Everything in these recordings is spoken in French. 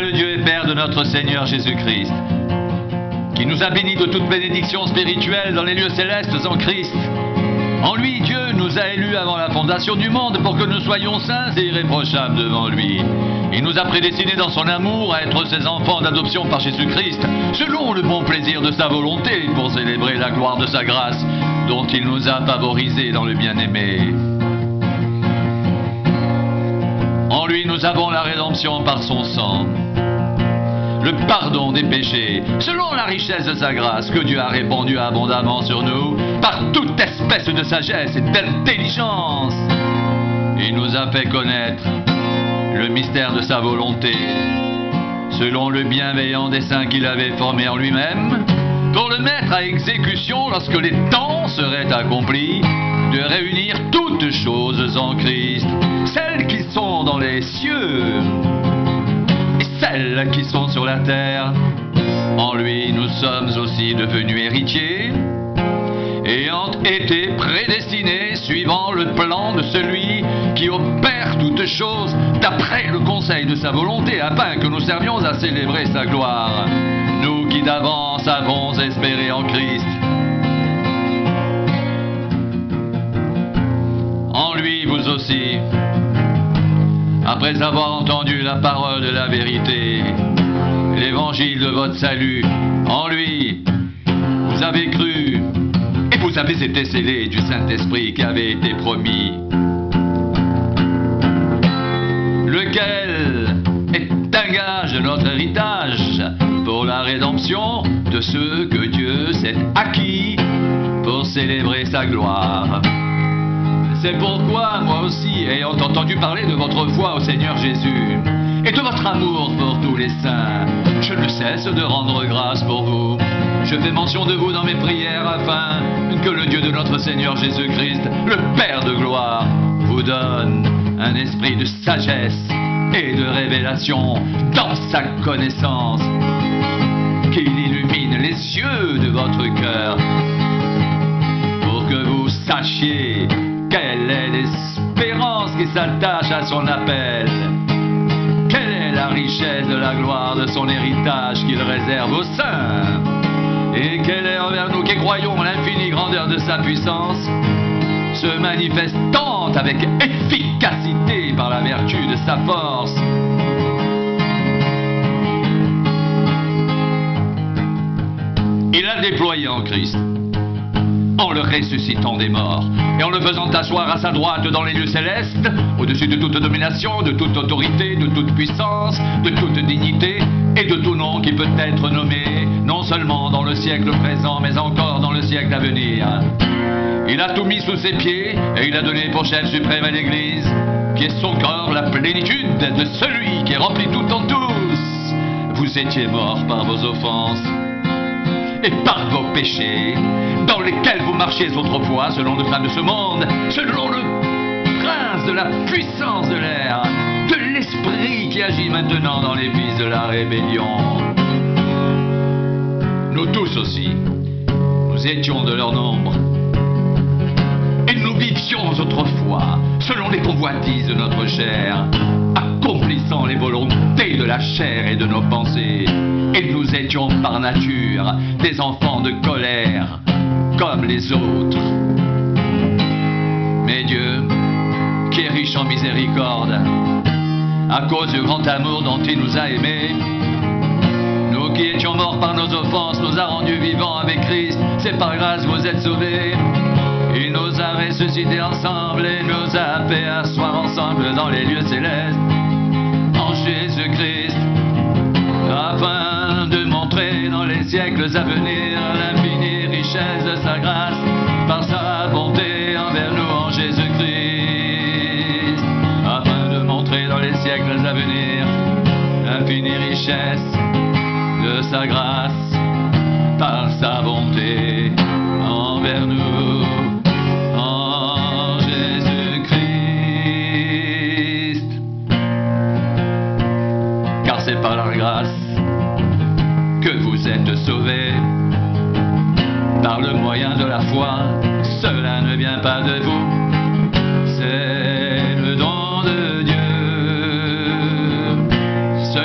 le Dieu et Père de notre Seigneur Jésus-Christ, qui nous a bénis de toute bénédiction spirituelle dans les lieux célestes en Christ. En lui, Dieu nous a élus avant la fondation du monde pour que nous soyons saints et irréprochables devant lui. Il nous a prédestinés dans son amour à être ses enfants d'adoption par Jésus-Christ, selon le bon plaisir de sa volonté, pour célébrer la gloire de sa grâce, dont il nous a favorisés dans le bien-aimé. En lui, nous avons la rédemption par son sang, le pardon des péchés, selon la richesse de sa grâce que Dieu a répandue abondamment sur nous, par toute espèce de sagesse et d'intelligence. Il nous a fait connaître le mystère de sa volonté, selon le bienveillant dessein qu'il avait formé en lui-même, pour le mettre à exécution lorsque les temps seraient accomplis, de réunir toutes choses en Christ, celles qui sont dans les cieux et celles qui sont sur la terre. En lui, nous sommes aussi devenus héritiers, ayant été prédestinés suivant le plan de celui qui opère toutes choses d'après le conseil de sa volonté, afin que nous servions à célébrer sa gloire, nous qui d'avance avons espéré en Christ. En lui, vous aussi, après avoir entendu la parole de la vérité, l'évangile de votre salut, en lui, vous avez cru, et vous avez été scellés du Saint-Esprit qui avait été promis, lequel est un gage de notre héritage pour la rédemption de ceux que Dieu s'est acquis pour célébrer sa gloire. C'est pourquoi, moi aussi, ayant entendu parler de votre foi au Seigneur Jésus et de votre amour pour tous les saints, je ne cesse de rendre grâce pour vous. Je fais mention de vous dans mes prières afin que le Dieu de notre Seigneur Jésus-Christ, le Père de gloire, vous donne un esprit de sagesse et de révélation dans sa connaissance, qu'il illumine les yeux de votre cœur pour que vous sachiez quelle est l'espérance qui s'attache à son appel, quelle est la richesse de la gloire de son héritage qu'il réserve aux saints, et quelle est envers nous qui croyons l'infinie grandeur de sa puissance, se manifestant avec efficacité par la vertu de sa force. Il a déployé en Christ, en le ressuscitant des morts, et en le faisant asseoir à sa droite dans les lieux célestes, au-dessus de toute domination, de toute autorité, de toute puissance, de toute dignité, et de tout nom qui peut être nommé, non seulement dans le siècle présent, mais encore dans le siècle à venir. Il a tout mis sous ses pieds, et il a donné pour chef suprême à l'Église, qui est son corps, la plénitude de celui qui est rempli tout en tous. Vous étiez morts par vos offenses et par vos péchés, dans lesquels vous marchiez autrefois selon le train de ce monde, selon le prince de la puissance de l'air, de l'esprit qui agit maintenant dans les fils de la rébellion. Nous tous aussi, nous étions de leur nombre, et nous vivions autrefois selon les convoitises de notre chair, accomplissant les volontés de la chair et de nos pensées, et nous étions par nature des enfants de colère, comme les autres. Mais Dieu, qui est riche en miséricorde, à cause du grand amour dont il nous a aimés, nous qui étions morts par nos offenses, nous a rendus vivants avec Christ. C'est par grâce vous êtes sauvés. Il nous a ressuscités ensemble et nous a fait asseoir ensemble dans les lieux célestes en Jésus-Christ, afin de montrer dans les siècles à venir l'infinie richesse de sa grâce par sa bonté envers nous en Jésus-Christ, afin de montrer dans les siècles à venir l'infinie richesse de sa grâce par sa bonté envers nous en Jésus-Christ. Car c'est par la grâce que vous êtes sauvés, par le moyen de la foi. Cela ne vient pas de vous, c'est le don de Dieu.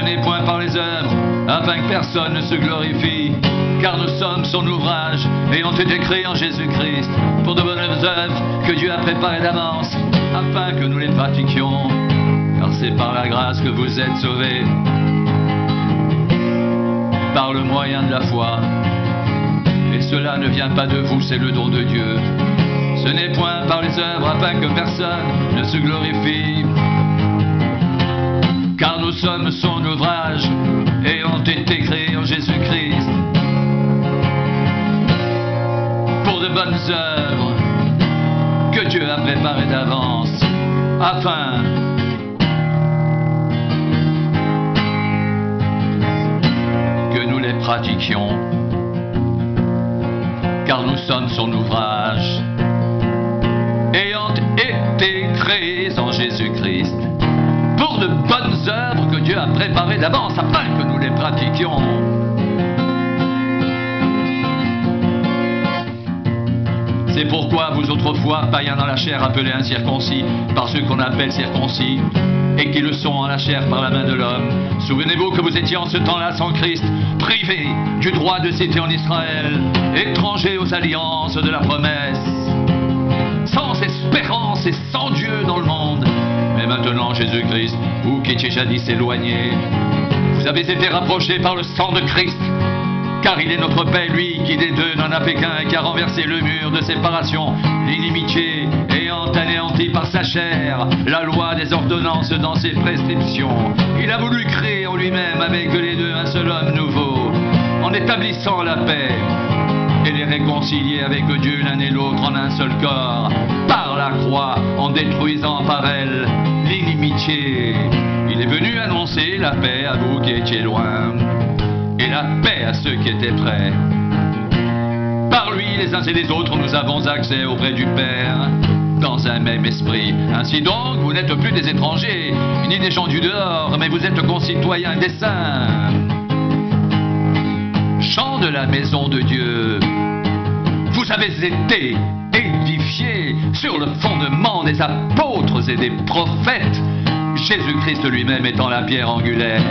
n'est point par les œuvres, afin que personne ne se glorifie. Car nous sommes son ouvrage, ayant été créés en Jésus-Christ, pour de bonnes œuvres que Dieu a préparées d'avance, afin que nous les pratiquions. Car c'est par la grâce que vous êtes sauvés, par le moyen de la foi. Et cela ne vient pas de vous, c'est le don de Dieu. Ce n'est point par les œuvres, afin que personne ne se glorifie. Car nous sommes son ouvrage, ayant été créés en Jésus-Christ, pour de bonnes œuvres que Dieu a préparées d'avance, afin que nous les pratiquions. Car nous sommes son ouvrage, ayant été créés en Jésus-Christ, pour de bonnes œuvres que Dieu a préparées d'avance, afin que nous les pratiquions. C'est pourquoi vous autrefois, païens dans la chair, appelés incirconcis par ceux qu'on appelle circoncis, et qui le sont en la chair par la main de l'homme. Souvenez-vous que vous étiez en ce temps-là sans Christ, privés du droit de cité en Israël, étrangers aux alliances de la promesse, sans espérance et sans Dieu dans le monde. Mais maintenant, Jésus-Christ, vous qui étiez jadis éloignés, vous avez été rapprochés par le sang de Christ. Car il est notre paix, lui, qui des deux n'en a fait qu'un, et qui a renversé le mur de séparation, l'inimitié, ayant anéanti par sa chair la loi des ordonnances dans ses prescriptions. Il a voulu créer en lui-même avec les deux un seul homme nouveau, en établissant la paix, et les réconcilier avec Dieu l'un et l'autre en un seul corps, par la croix, en détruisant par elle l'inimitié. Il est venu annoncer la paix à vous qui étiez loin, et la paix à ceux qui étaient près. Par lui, les uns et les autres, nous avons accès auprès du Père, dans un même esprit. Ainsi donc, vous n'êtes plus des étrangers, ni des gens du dehors, mais vous êtes concitoyens des saints. Chants de la maison de Dieu, vous avez été édifiés sur le fondement des apôtres et des prophètes, Jésus-Christ lui-même étant la pierre angulaire.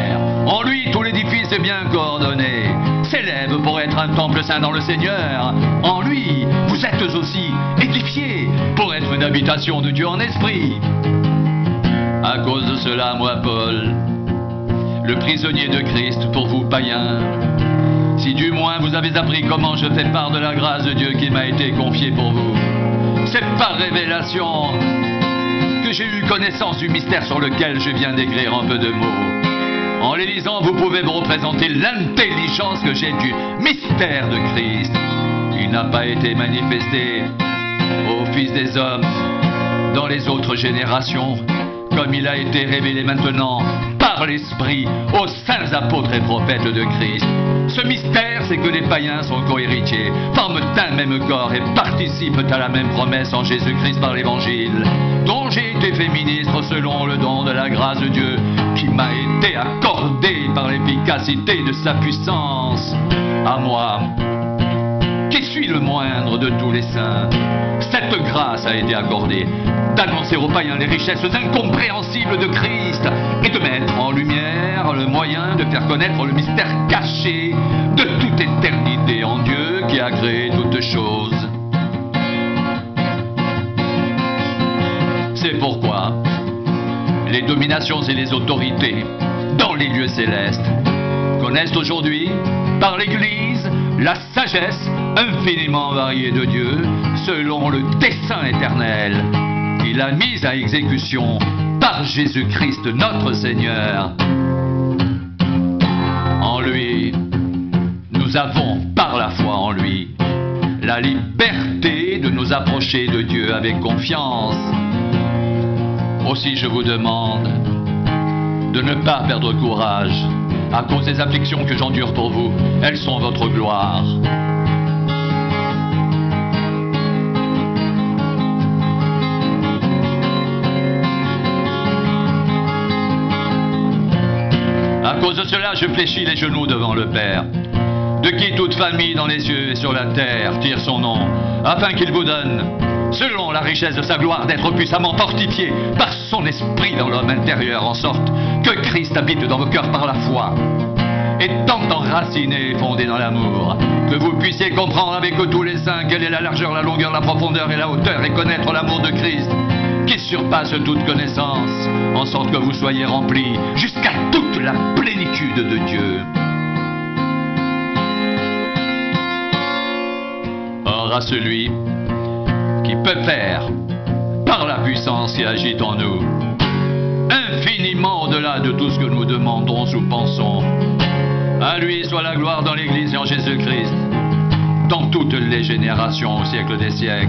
En lui, tout l'édifice est bien coordonné, s'élève pour être un temple saint dans le Seigneur. En lui, vous êtes aussi édifiés pour être une habitation de Dieu en esprit. À cause de cela, moi, Paul, le prisonnier de Christ pour vous, païens, si du moins vous avez appris comment je fais part de la grâce de Dieu qui m'a été confiée pour vous, c'est par révélation que j'ai eu connaissance du mystère sur lequel je viens d'écrire un peu de mots. En les lisant, vous pouvez vous représenter l'intelligence que j'ai du mystère de Christ. Il n'a pas été manifesté aux fils des hommes dans les autres générations, comme il a été révélé maintenant par l'Esprit aux saints apôtres et prophètes de Christ. Ce mystère, c'est que les païens sont co-héritiers, forment un même corps et participent à la même promesse en Jésus-Christ par l'Évangile, dont j'ai été fait ministre selon le don de la grâce de Dieu qui m'a été accordé par l'efficacité de sa puissance. À moi, qui suis le moindre de tous les saints, cette grâce a été accordée d'annoncer aux païens les richesses incompréhensibles de Christ et de mettre en lumière le moyen de faire connaître le mystère caché de toute éternité en Dieu qui a créé toutes choses. C'est pourquoi les dominations et les autorités dans les lieux célestes connaissent aujourd'hui par l'Église la sagesse infiniment variée de Dieu selon le dessein éternel qu'il a mis à exécution par Jésus-Christ notre Seigneur. En lui, nous avons par la foi en lui la liberté de nous approcher de Dieu avec confiance. Aussi je vous demande de ne pas perdre courage à cause des afflictions que j'endure pour vous. Elles sont votre gloire. À cause de cela, je fléchis les genoux devant le Père, de qui toute famille dans les cieux et sur la terre tire son nom, afin qu'il vous donne, selon la richesse de sa gloire, d'être puissamment fortifié par son esprit dans l'homme intérieur, en sorte que Christ habite dans vos cœurs par la foi, étant enraciné et fondé dans l'amour, que vous puissiez comprendre avec tous les saints quelle est la largeur, la longueur, la profondeur et la hauteur, et connaître l'amour de Christ, qui surpasse toute connaissance, en sorte que vous soyez remplis jusqu'à toute la plénitude de Dieu. Or à celui qui peut faire, par la puissance qui agit en nous, infiniment au-delà de tout ce que nous demandons ou pensons, à lui soit la gloire dans l'Église et en Jésus-Christ, dans toutes les générations au siècle des siècles.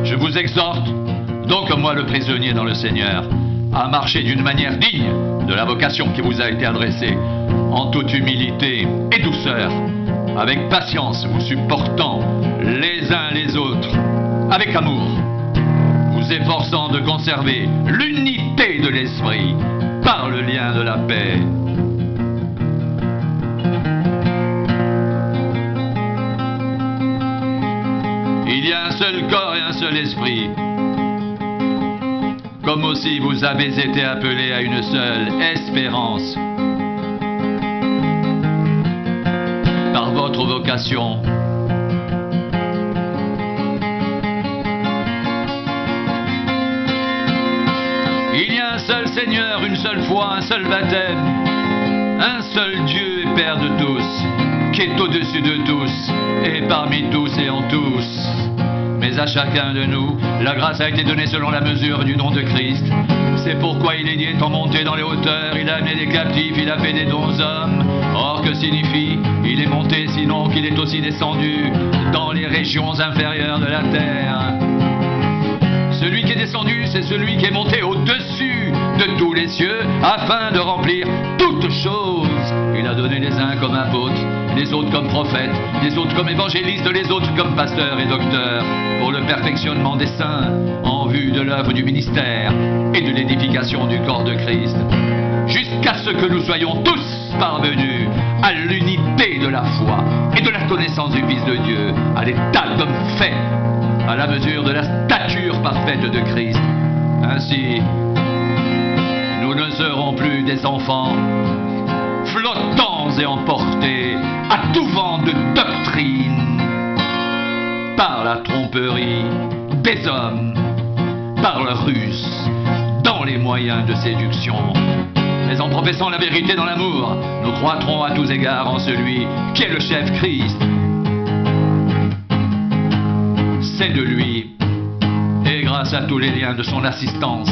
Je vous exhorte, donc comme moi le prisonnier dans le Seigneur, à marcher d'une manière digne de la vocation qui vous a été adressée, en toute humilité et douceur, avec patience, vous supportant les uns les autres, avec amour, vous efforçant de conserver l'unité de l'esprit par le lien de la paix. Il y a un seul corps et un seul esprit, comme aussi vous avez été appelés à une seule espérance par votre vocation. Il y a un seul Seigneur, une seule foi, un seul baptême, un seul Dieu et Père de tous, qui est au-dessus de tous, et parmi tous et en tous. Mais à chacun de nous, la grâce a été donnée selon la mesure du don de Christ. C'est pourquoi il est dit, étant monté dans les hauteurs, il a amené des captifs, il a fait des dons aux hommes. Or, que signifie, il est monté, sinon qu'il est aussi descendu dans les régions inférieures de la terre. Celui qui est descendu, c'est celui qui est monté au-dessus de tous les cieux, afin de remplir toutes choses. Il a donné les uns comme apôtres, les autres comme prophètes, les autres comme évangélistes, les autres comme pasteurs et docteurs, pour le perfectionnement des saints, en vue de l'œuvre du ministère et de l'édification du corps de Christ, jusqu'à ce que nous soyons tous parvenus à l'unité de la foi et de la connaissance du Fils de Dieu, à l'état d'homme fait, à la mesure de la stature parfaite de Christ. Ainsi, nous ne serons plus des enfants flottants et emportés à tout vent de doctrine par la tromperie des hommes, par leur ruse, dans les moyens de séduction. Mais en professant la vérité dans l'amour, nous croîtrons à tous égards en celui qui est le chef Christ. C'est de lui, et grâce à tous les liens de son assistance,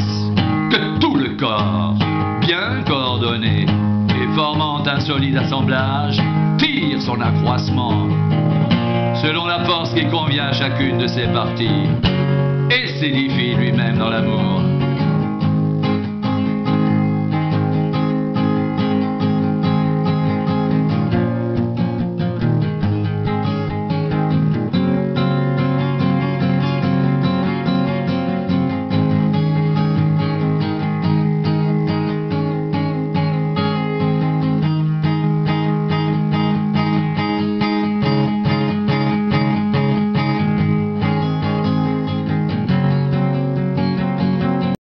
que tout le corps, bien coordonné et formant un solide assemblage, tire son accroissement, selon la force qui convient à chacune de ses parties, et s'édifie lui-même dans l'amour.